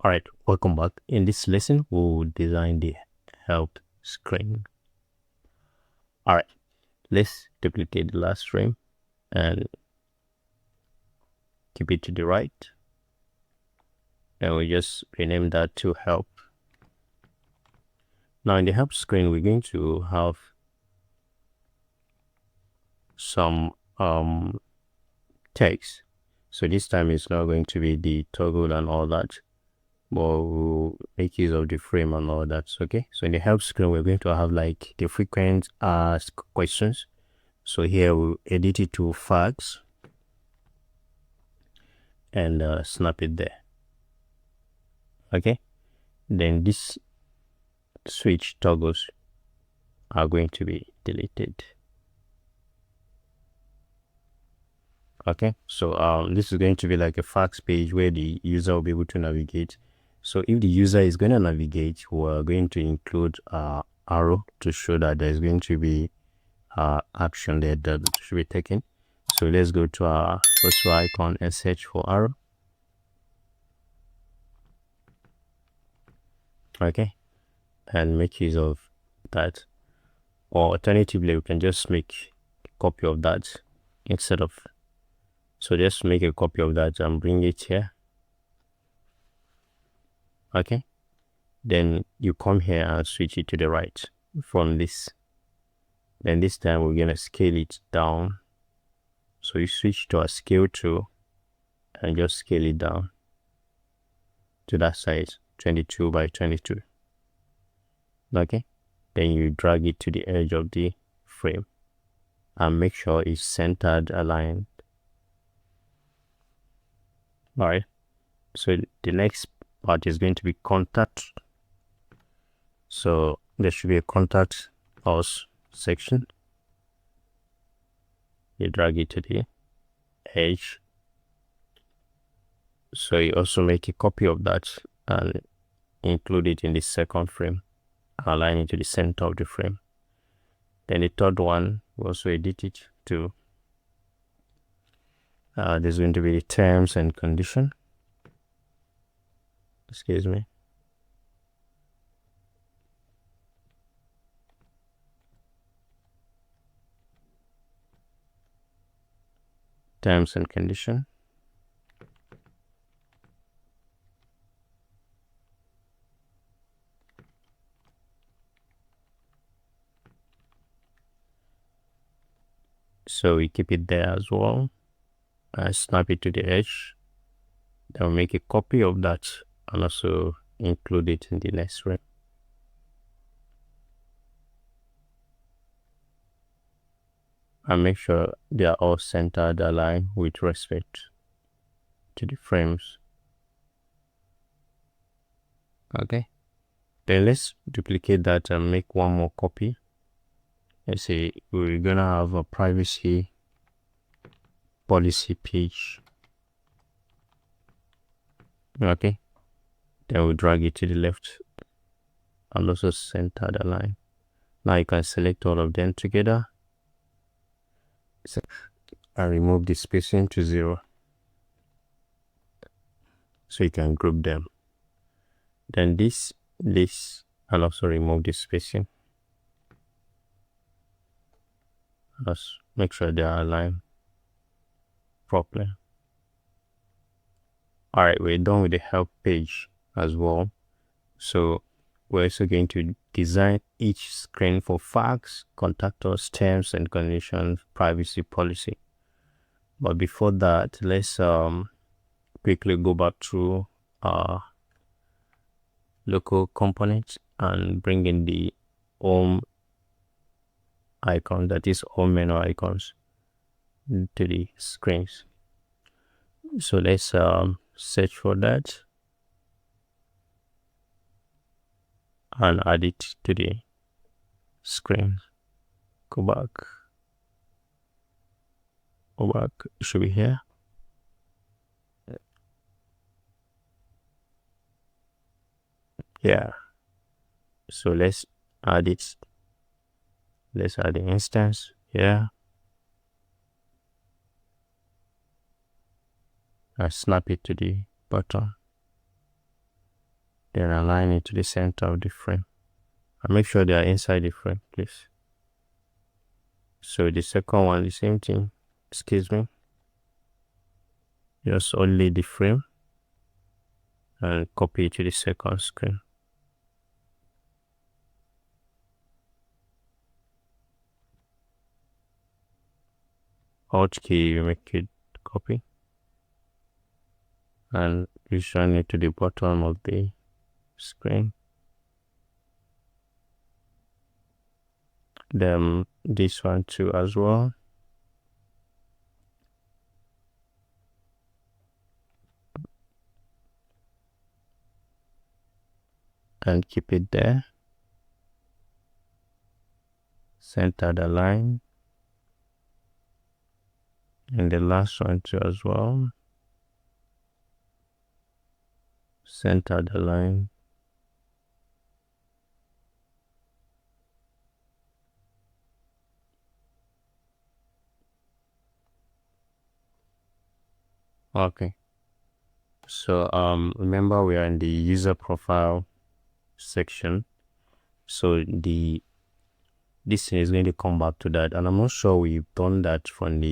Alright, welcome back. In this lesson, we'll design the help screen. Alright, let's duplicate the last frame and keep it to the right. And we just rename that to help. Now in the help screen, we're going to have some text. So this time it's not going to be the toggle and all that, but we'll make use of the frame and all that. Okay, so in the help screen, we're going to have like the frequent asked questions. So here we'll edit it to facts and snap it there. Okay, then this switch toggles are going to be deleted. Okay, so this is going to be like a facts page where the user will be able to navigate. So if the user is going to navigate, we're going to include arrow to show that there's going to be action there that should be taken. So let's go to our first icon and search for arrow. Okay, and make use of that, or alternatively we can just make a copy of that instead of, so just make a copy of that and bring it here. Okay, then you come here and switch it to the right from this. Then this time we're gonna scale it down, so you switch to a scale tool and just scale it down to that size, 22 by 22. Okay, then you drag it to the edge of the frame and make sure it's centered, aligned. All right, so the next part is going to be contact. So there should be a contact us section. You drag it to the edge, so you also make a copy of that and include it in the second frame, align it to the center of the frame. Then the third one, we also edit it to there's going to be the terms and condition. Excuse me. Terms and condition. So we keep it there as well. Snap it to the edge. Then we'll make a copy of that and also include it in the next frame. And make sure they are all centered, aligned with respect to the frames. Okay, then let's duplicate that and make one more copy. Let's say we're gonna have a privacy policy page. Okay, then we'll drag it to the left and also center the line. Now you can select all of them together and remove the spacing to 0, so you can group them. Then this and also remove the spacing. Let's make sure they are aligned properly. Alright, we're done with the help page as well. So we're also going to design each screen for facts, contact us, terms and conditions, privacy policy. But before that, let's quickly go back to our local components and bring in the home icon, that is home menu icons, to the screens. So let's search for that and add it to the screen. Go back, it should be here. Yeah, so let's add it. Let's add the instance here. I snap it to the button. then align it to the center of the frame and make sure they are inside the frame, please. So the second one, the same thing, excuse me, just only the frame and copy it to the second screen. Alt key, you make it copy and position it to the bottom of the screen. Then this one too as well. And keep it there. Center the line. And the last one too as well. Center the line. Okay. So remember we are in the user profile section. So this thing is going to come back to that, and I'm not sure we've done that from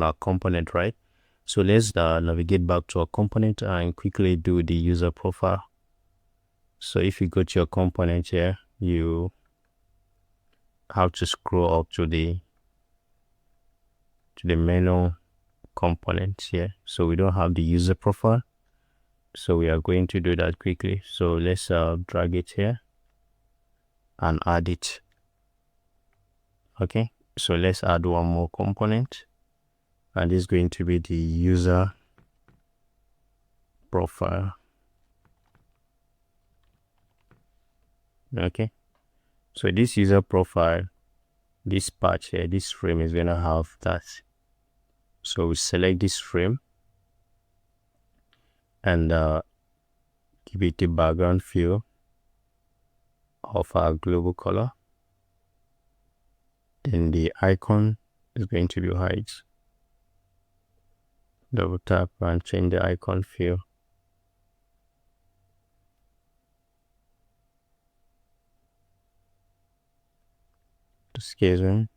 our component, right? So let's navigate back to our component and quickly do the user profile. So if you go to your component here, you have to scroll up to the menu component here. So we don't have the user profile, so we are going to do that quickly. So let's drag it here and add it. Okay, so let's add one more component, and this is going to be the user profile. Okay, so this user profile, this patch here, this frame is going to have that. So we select this frame and give it the background fill of our global color. Then the icon is going to be white. Double tap and change the icon fill. Excuse me.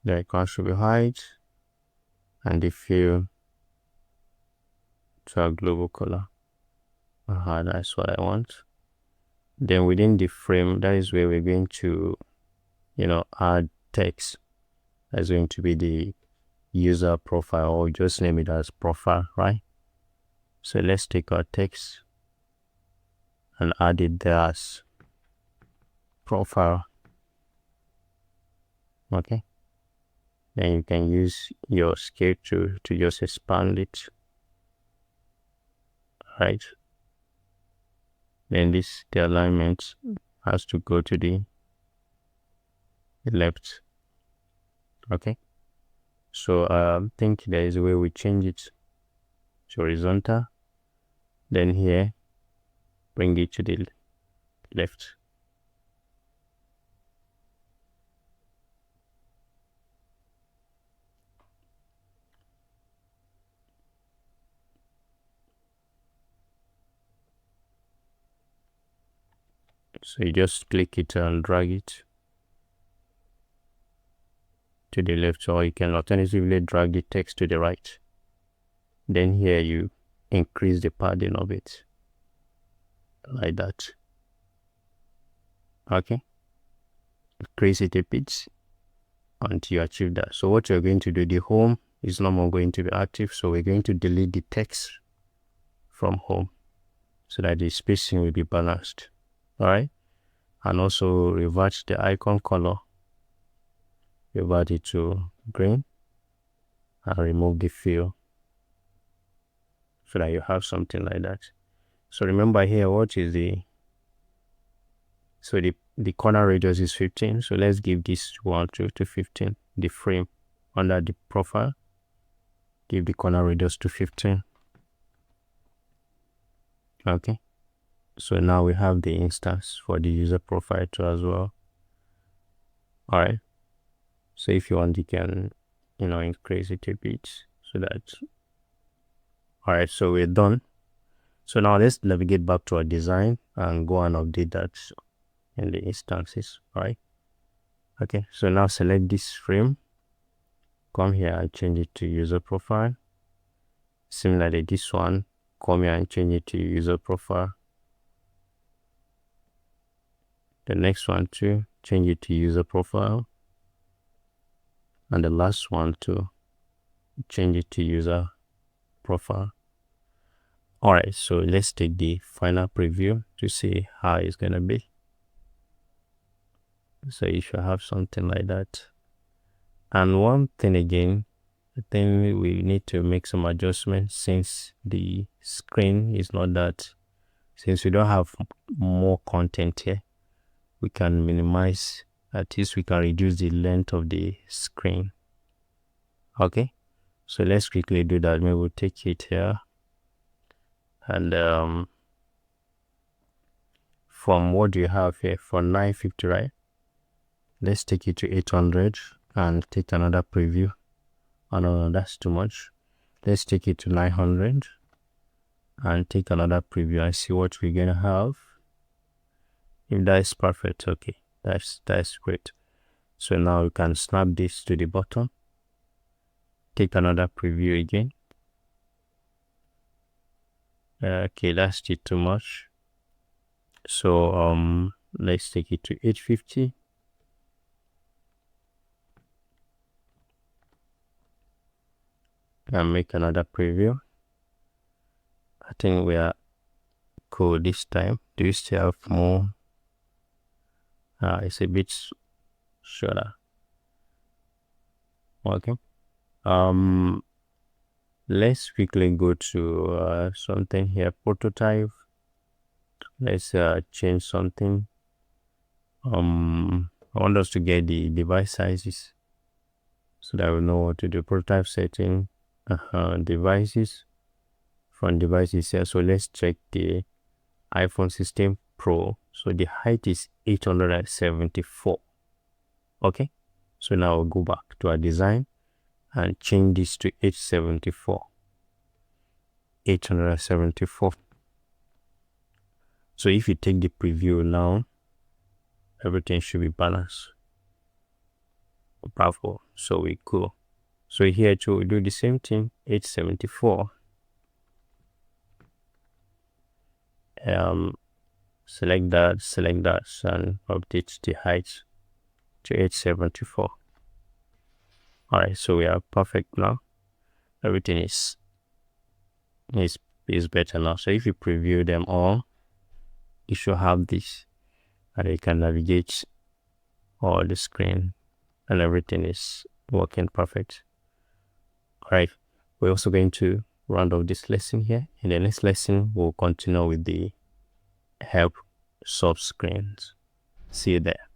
The icon should be white and the fill to our global color. That's what I want. Then within the frame, that is where we're going to, add text. That's going to be the user profile, or just name it as profile, right? So let's take our text and add it there as profile. Okay, then you can use your scale to just expand it, right? Then the alignment has to go to the left. Okay, so I think there is a way we change it to horizontal, then here bring it to the left. So you just click it and drag it to the left, or you can alternatively drag the text to the right. Then here you increase the padding of it like that. Okay, increase it a bit until you achieve that. So what you're going to do, the home is no more going to be active, so we're going to delete the text from home so that the spacing will be balanced. All right, and also revert the icon color, revert it to green, and remove the fill so that you have something like that. So remember here, what is the corner radius is 15, so let's give this one to 15. The frame under the profile, give the corner radius to 15. Okay, so now we have the instance for the user profile too as well. All right, so if you want, you can increase it a bit so that All right, so we're done. So now let's navigate back to our design and go and update that in the instances. All right. Okay, so now select this frame, come here and change it to user profile. Similarly, this one, come here and change it to user profile. The next one too, change it to user profile. And the last one too, change it to user profile. All right, so let's take the final preview to see how it's gonna be. So you should have something like that. And one thing again, I think we need to make some adjustments since the screen is not that, since we don't have more content here, we can minimize, at least we can reduce the length of the screen. Okay, so let's quickly do that. Maybe we'll take it here and from what do you have here for 950, right? Let's take it to 800 and take another preview. Oh no, that's too much. Let's take it to 900 and take another preview and see what we're gonna have. If that is perfect, okay, that's great. So now we can snap this to the bottom, take another preview again. Okay, that's still too much. So let's take it to 850 and make another preview. I think we are cool this time. Do you still have more? It's a bit shorter. Okay. Let's quickly go to something here, prototype. Let's change something. I want us to get the device sizes so that we know what to do. Prototype setting, devices, from devices here. So let's check the iPhone 16 Pro. So the height is 874. Okay, so now we'll go back to our design and change this to 874. So if you take the preview now, everything should be balanced. Bravo. So we go. So here too, we do the same thing, 874. Select that and update the height to 874. All right, so we are perfect now. Everything is better now. So if you preview them all, you should have this, and you can navigate all the screen, and everything is working perfect. All right, we're also going to round off this lesson here. In the next lesson, we'll continue with the help sub screens. See you there.